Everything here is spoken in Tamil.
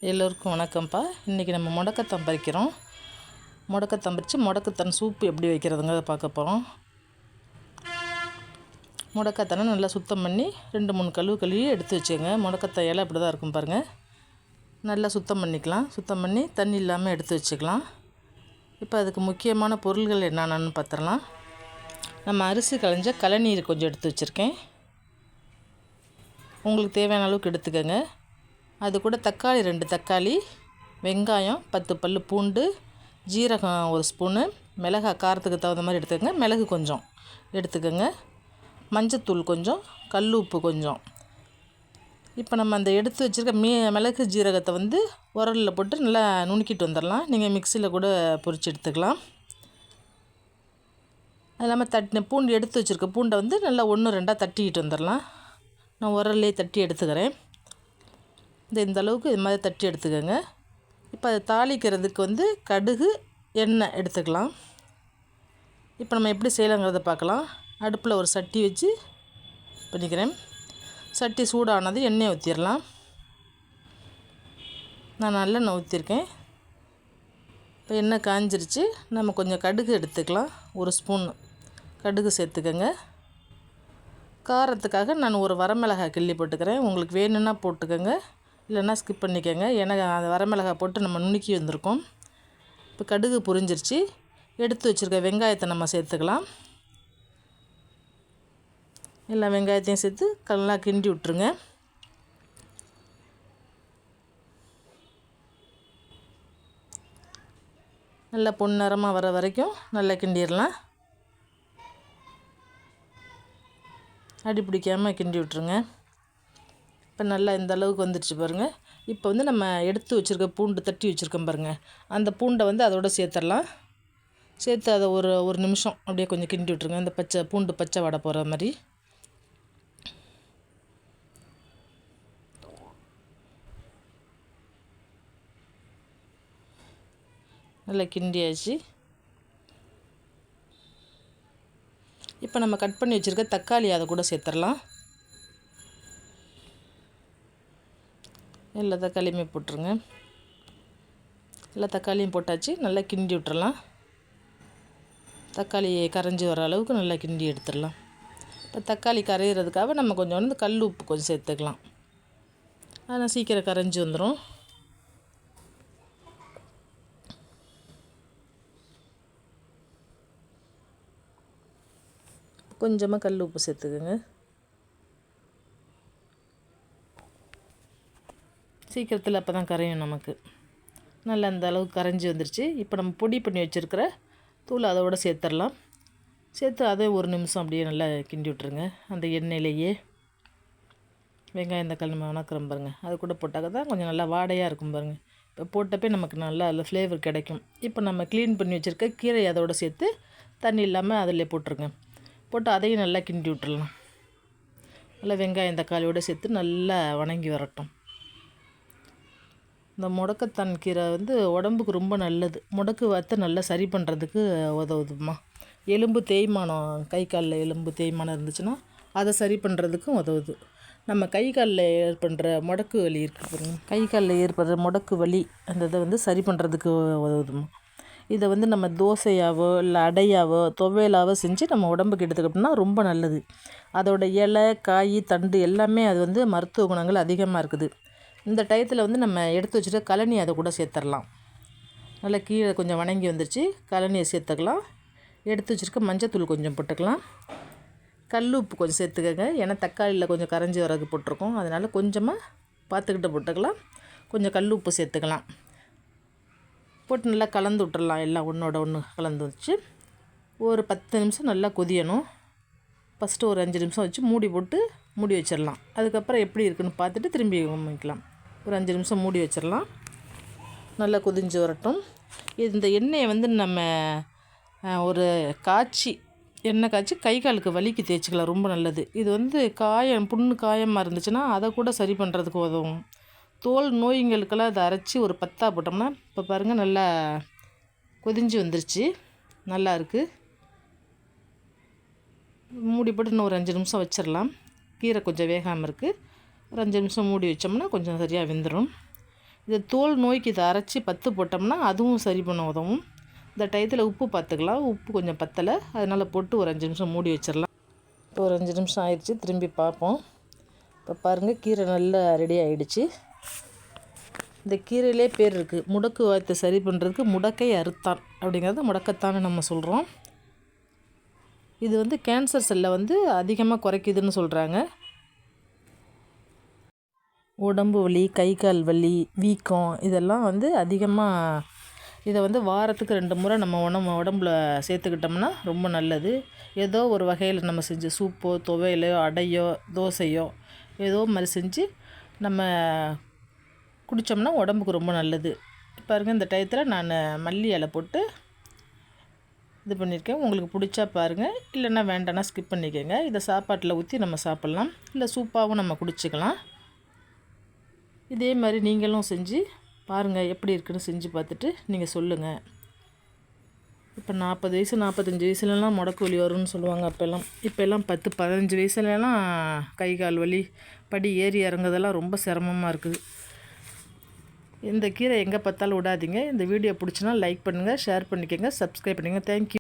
எல்லோருக்கும் வணக்கம்ப்பா. இன்றைக்கி நம்ம முடக்கத்தான் பறிக்கிறோம். முடக்கத்தான் பறித்து முடக்கத்தான் சூப்பு எப்படி வைக்கிறதுங்க அதை பார்க்க போகிறோம். முடக்கத்தானை நல்லா சுத்தம் பண்ணி 2-3 கழுவி எடுத்து வச்சுக்கோங்க. முடக்கத்தான் இலை அப்படி தான் இருக்கும் பாருங்கள். நல்லா சுத்தம் பண்ணிக்கலாம். சுத்தம் பண்ணி தண்ணி இல்லாமல் எடுத்து வச்சுக்கலாம். இப்போ அதுக்கு முக்கியமான பொருள்கள் என்னென்னு பார்த்துடலாம். நம்ம அரிசி களைஞ்ச களைநீர் கொஞ்சம் எடுத்து வச்சுருக்கேன். உங்களுக்கு தேவையான அளவுக்கு எடுத்துக்கோங்க. அது கூட தக்காளி 2 தக்காளி, வெங்காயம் 10 பல் பூண்டு, ஜீரகம் 1 ஸ்பூனு, மிளகாய் காரத்துக்கு தகுந்த மாதிரி எடுத்துக்கோங்க, மிளகு கொஞ்சம் எடுத்துக்கோங்க, மஞ்சத்தூள் கொஞ்சம், கல் உப்பு கொஞ்சம். இப்போ நம்ம அந்த எடுத்து வச்சுருக்க மிளகு ஜீரகத்தை உரலில் போட்டு நல்லா நுணுக்கிட்டு வந்துடலாம். நீங்கள் மிக்சியில் கூட பொரித்து எடுத்துக்கலாம். அது இல்லாமல் பூண்டு எடுத்து வச்சுருக்க பூண்டை நல்லா 1-2 தட்டிக்கிட்டு வந்துடலாம். நான் உரல்லே தட்டி எடுத்துக்கிறேன். இந்த அளவுக்கு இது மாதிரி தட்டி எடுத்துக்கோங்க. இப்போ அதை தாளிக்கிறதுக்கு கடுகு, எண்ணெய் எடுத்துக்கலாம். இப்போ நம்ம எப்படி செய்யலாங்கிறத பார்க்கலாம். அடுப்பில் ஒரு சட்டி வச்சு பண்ணிக்கிறேன். சட்டி சூடானது எண்ணெய் ஊற்றிடலாம். நான் நல்லெண்ணெய் ஊற்றிருக்கேன். இப்போ எண்ணெய் காஞ்சிருச்சு. நம்ம கொஞ்சம் கடுகு எடுத்துக்கலாம். 1 ஸ்பூன் கடுகு சேர்த்துக்கோங்க. காரத்துக்காக நான் ஒரு வரமிளகாய் கிள்ளி போட்டுக்கிறேன். உங்களுக்கு வேணும்னா போட்டுக்கோங்க, இல்லைன்னா ஸ்கிப் பண்ணிக்கோங்க. ஏன்னா அந்த வரமிளகாய் போட்டு நம்ம நுணுக்கி வந்திருக்கோம். இப்போ கடுகு பொரிஞ்சிருச்சு. எடுத்து வச்சுருக்க வெங்காயத்தை நம்ம சேர்த்துக்கலாம். எல்லா வெங்காயத்தையும் சேர்த்து நல்லா கிண்டி விட்டுருங்க. நல்லா பொன்னிறமாக வர வரைக்கும் நல்லா கிண்டிடலாம். அடி பிடிக்காமல் கிண்டி விட்டுருங்க. இப்போ நல்லா இந்த அளவுக்கு வந்துடுச்சு பாருங்கள். இப்போ நம்ம எடுத்து வச்சுருக்க பூண்டு தட்டி வச்சுருக்கோம் பாருங்கள். அந்த பூண்டை அதோட சேர்த்துடலாம். சேர்த்து அதை ஒரு நிமிஷம் அப்படியே கொஞ்சம் கிண்டி விட்ருங்க. இந்த பூண்டு பச்சை வடை போகிற மாதிரி. நல்லா கிண்டியாச்சு. இப்போ நம்ம கட் பண்ணி வச்சுருக்க தக்காளி அதை கூட சேர்த்துடலாம். எல்லா தக்காளியுமே போட்டுருங்க. எல்லா தக்காளியும் போட்டாச்சு. நல்லா கிண்டி விட்டுறலாம். தக்காளி கரைஞ்சி வர அளவுக்கு நல்லா கிண்டி எடுத்துடலாம். இப்போ தக்காளி கரையிறதுக்காக நம்ம கொஞ்சம் கல் உப்பு கொஞ்சம் சேர்த்துக்கலாம். ஆனால் சீக்கிரம் கரைஞ்சி வந்துடும். கொஞ்சமாக கல் உப்பு சேர்த்துக்கோங்க. சீக்கிரத்தில் அப்போ தான் கரையும் நமக்கு. நல்லா அந்த அளவுக்கு கரைஞ்சி வந்துருச்சு. இப்போ நம்ம பொடி பண்ணி வச்சுருக்கிற தூள் அதோடு சேர்த்துடலாம். சேர்த்து அதை ஒரு நிமிஷம் அப்படியே நல்லா கிண்டி விட்ருங்க. அந்த எண்ணெயிலேயே வெங்காயம் தக்காளி நம்ம வணக்கிறோம் பாருங்கள், அது கூட போட்டாக்க தான் கொஞ்சம் நல்லா வாடையாக இருக்கும் பாருங்கள். இப்போ போட்டப்போ நமக்கு நல்லா அதில் ஃப்ளேவர் கிடைக்கும். இப்போ நம்ம க்ளீன் பண்ணி வச்சுருக்க கீரை அதோடு சேர்த்து தண்ணி இல்லாமல் அதில் போட்டுருங்க. போட்டு அதையும் நல்லா கிண்டி விட்டுடலாம். நல்லா வெங்காயம் தக்காளியோடு சேர்த்து நல்லா வணங்கி வரட்டும். இந்த முடக்கத்தான் கீரை உடம்புக்கு ரொம்ப நல்லது. முடக்கு வாத்தை நல்லா சரி பண்ணுறதுக்கு உதவுதுமா. எலும்பு தேய்மானம், கை காலில் எலும்பு தேய்மானம் இருந்துச்சுன்னா அதை சரி பண்ணுறதுக்கும் உதவுது. நம்ம கை காலில் ஏற்படுற முடக்கு வலி இருக்குது பாருங்க, கை காலில் ஏற்படுற முடக்கு வலி அந்த இதை சரி பண்ணுறதுக்கு உதவுதுமா. இதை நம்ம தோசையாவோ இல்லை அடையாவோ துவையலாவோ செஞ்சு நம்ம உடம்புக்கு எடுத்துக்கிட்டோம்னா ரொம்ப நல்லது. அதோட இலை, காய், தண்டு எல்லாமே அது மருத்துவ குணங்கள் அதிகமாக இருக்குது. இந்த டயத்தில் நம்ம எடுத்து வச்சுட்டு கழனி அதை கூட சேர்த்துடலாம். நல்லா கீழே கொஞ்சம் வணங்கி வந்துருச்சு. கழனியை சேர்த்துக்கலாம். எடுத்து வச்சுருக்க மஞ்சத்தூள் கொஞ்சம் போட்டுக்கலாம். கல் உப்பு கொஞ்சம் சேர்த்துக்கங்க. ஏன்னா தக்காளியில் கொஞ்சம் கரைஞ்சி வரது போட்டிருக்கோம். அதனால் கொஞ்சமாக பார்த்துக்கிட்டு போட்டுக்கலாம். கொஞ்சம் கல் உப்பு சேர்த்துக்கலாம். போட்டு நல்லா கலந்து விட்டுறலாம். எல்லாம் ஒன்றோட ஒன்று கலந்து வச்சு ஒரு 10 நிமிஷம் நல்லா கொதியணும். ஃபஸ்ட்டு ஒரு 5 நிமிஷம் வச்சு மூடி வச்சிடலாம். அதுக்கப்புறம் எப்படி இருக்குன்னு பார்த்துட்டு திரும்பி வைக்கலாம். ஒரு 5 நிமிஷம் மூடி வச்சிடலாம். நல்லா கொதிஞ்சு வரட்டும். இந்த எண்ணெயை நம்ம ஒரு எண்ணெய் காய்ச்சி கை காலுக்கு வலிக்கு தேய்ச்சிக்கலாம். ரொம்ப நல்லது. இது புண்ணு காயமாக இருந்துச்சுன்னா அதை கூட சரி பண்ணுறதுக்கு உதவும். தோல் நோய்களுக்கெல்லாம் அதை அரைச்சி ஒரு பத்தா போட்டோம்னா, இப்போ பாருங்கள் நல்லா கொதிஞ்சு வந்துருச்சு. நல்லா இருக்குது. மூடி போட்டு இன்னும் ஒரு 5 நிமிஷம் வச்சிடலாம். கீரை கொஞ்சம் வேகாமல் இருக்குது. ஒரு 5 நிமிஷம் மூடி வச்சோம்னா கொஞ்சம் சரியாக வெந்துடும். இதை தோல் நோய்க்கு இதை அரைச்சி பத்து போட்டோம்னா அதுவும் சரி பண்ண உதவும். இந்த டயத்தில் உப்பு பார்த்துக்கலாம். உப்பு கொஞ்சம் பத்தலை, அதனால் போட்டு ஒரு 5 நிமிஷம் மூடி வச்சிடலாம். இப்போ ஒரு 5 நிமிஷம் ஆயிடுச்சு, திரும்பி பார்ப்போம். இப்போ பாருங்கள், கீரை நல்லா ரெடி ஆகிடுச்சு. இந்த கீரையிலே பேர் இருக்குது, முடக்கு வாயத்தை சரி பண்ணுறதுக்கு முடக்கை அறுத்தான் அப்படிங்கிறது முடக்கத்தான்னு நம்ம சொல்கிறோம். இது வந்து கேன்சர் செல்லை வந்து அதிகமாக குறைக்குதுன்னு சொல்கிறாங்க. உடம்பு வலி, கை கால் வலி, வீக்கம் இதெல்லாம் வந்து அதிகமாக இதை வந்து வாரத்துக்கு 2 முறை நம்ம உடம்புல சேர்த்துக்கிட்டோம்னா ரொம்ப நல்லது. ஏதோ ஒரு வகையில் நம்ம செஞ்சு சூப்போ, துவையலோ, அடையோ, தோசையோ ஏதோ மாதிரி செஞ்சு நம்ம குடித்தோம்னா உடம்புக்கு ரொம்ப நல்லது. பாருங்கள், இந்த டயத்தில் நான் மல்லி இலை போட்டு இது பண்ணியிருக்கேன். உங்களுக்கு பிடிச்சா பாருங்கள், இல்லைன்னா வேண்டாம்னா ஸ்கிப் பண்ணிக்கோங்க. இதை சாப்பாட்டில் ஊற்றி நம்ம சாப்பிட்லாம், இல்லை சூப்பாகவும் நம்ம குடிச்சிக்கலாம். இதே மாதிரி நீங்களும் செஞ்சு பாருங்கள், எப்படி இருக்குன்னு செஞ்சு பார்த்துட்டு நீங்கள் சொல்லுங்கள். இப்போ 40 வயசு 45 வயசுலலாம் முடக்கு வலி வரும்னு சொல்லுவாங்க. இப்போல்லாம் 10 15 வயசுலலாம் கை கால் வலி, படி ஏறி இறங்குறதெல்லாம் ரொம்ப சிரமமாக இருக்குது. இந்த கீரை எங்கே பார்த்தாலும் விடாதீங்க. இந்த வீடியோ பிடிச்சினா லைக் பண்ணுங்கள், ஷேர் பண்ணிக்கோங்க, சப்ஸ்கிரைப் பண்ணுங்கள். தேங்க்யூ.